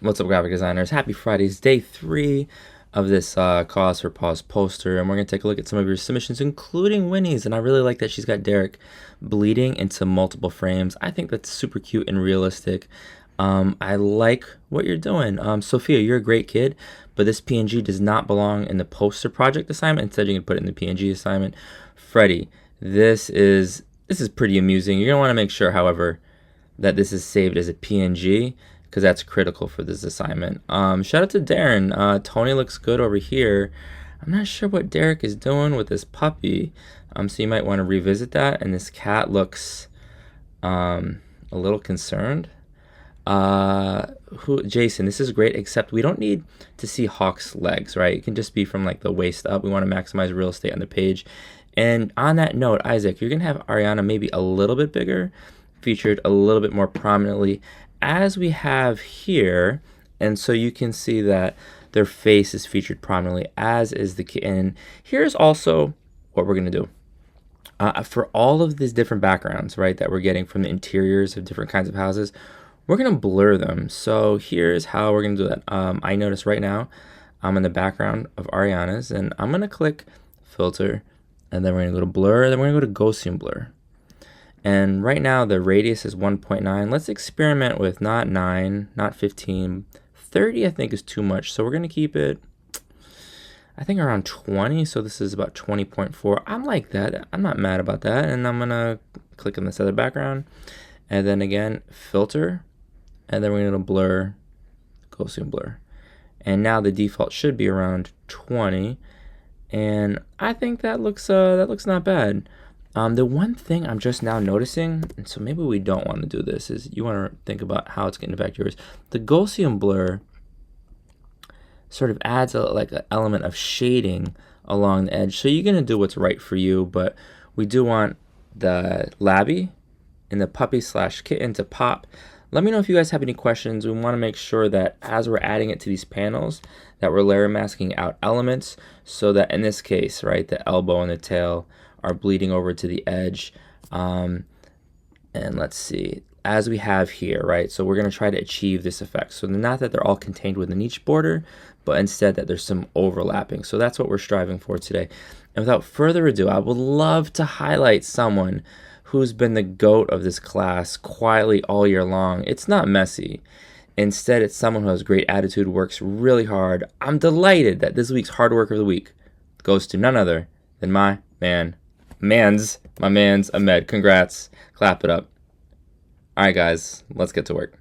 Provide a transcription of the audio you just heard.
What's up, graphic designers? Happy Fridays, day 3 of this Cause for Pause poster, and we're going to take a look at some of your submissions, including Winnie's. And I really like that she's got Derek bleeding into multiple frames. I think that's super cute and realistic. I like what you're doing. Sophia, you're a great kid, but this PNG does not belong in the poster project assignment. Instead, you can put it in the PNG assignment. Freddie, this is pretty amusing. You're going to want to make sure, however, that this is saved as a PNG, because that's critical for this assignment. Shout out to Darren. Tony looks good over here. I'm not sure what Derek is doing with this puppy, so you might want to revisit that. And this cat looks a little concerned. Jason, this is great, except we don't need to see Hawk's legs, right? It can just be from like the waist up. We want to maximize real estate on the page. And on that note, Isaac, you're gonna have Ariana maybe a little bit bigger, featured a little bit more prominently, as we have here. And so you can see that their face is featured prominently, as is the kitten. And here's also what we're gonna do. For all of these different backgrounds, right, that we're getting from the interiors of different kinds of houses, we're gonna blur them. So here's how we're gonna do that. I notice right now I'm in the background of Ariana's, and I'm gonna click filter, and then we're gonna go to blur, and then we're gonna go to Gaussian blur. And right now the radius is 1.9. Let's experiment with not 9, not 15. 30 I think is too much, so we're gonna keep it, I think, around 20. So this is about 20.4. I'm like that. I'm not mad about that. And I'm gonna click on this other background, and then again filter, and then we're gonna blur, Gaussian blur. And now the default should be around 20. And I think that looks not bad. The one thing I'm just now noticing, and so maybe we don't want to do this, is you want to think about how it's going to affect yours. The Gaussian blur sort of adds like an element of shading along the edge. So you're going to do what's right for you, but we do want the labby and the puppy / kitten to pop. Let me know if you guys have any questions. We want to make sure that as we're adding it to these panels, that we're layer masking out elements, so that in this case, right, the elbow and the tail are bleeding over to the edge. And let's see, as we have here, right, so we're going to try to achieve this effect. So not that they're all contained within each border, but instead that there's some overlapping. So that's what we're striving for today. And without further ado, I would love to highlight someone who's been the GOAT of this class quietly all year long. It's not Messi. Instead, it's someone who has great attitude, works really hard. I'm delighted that this week's hard work of the week goes to none other than my man's Ahmed. Congrats. Clap it up. All right, guys, let's get to work.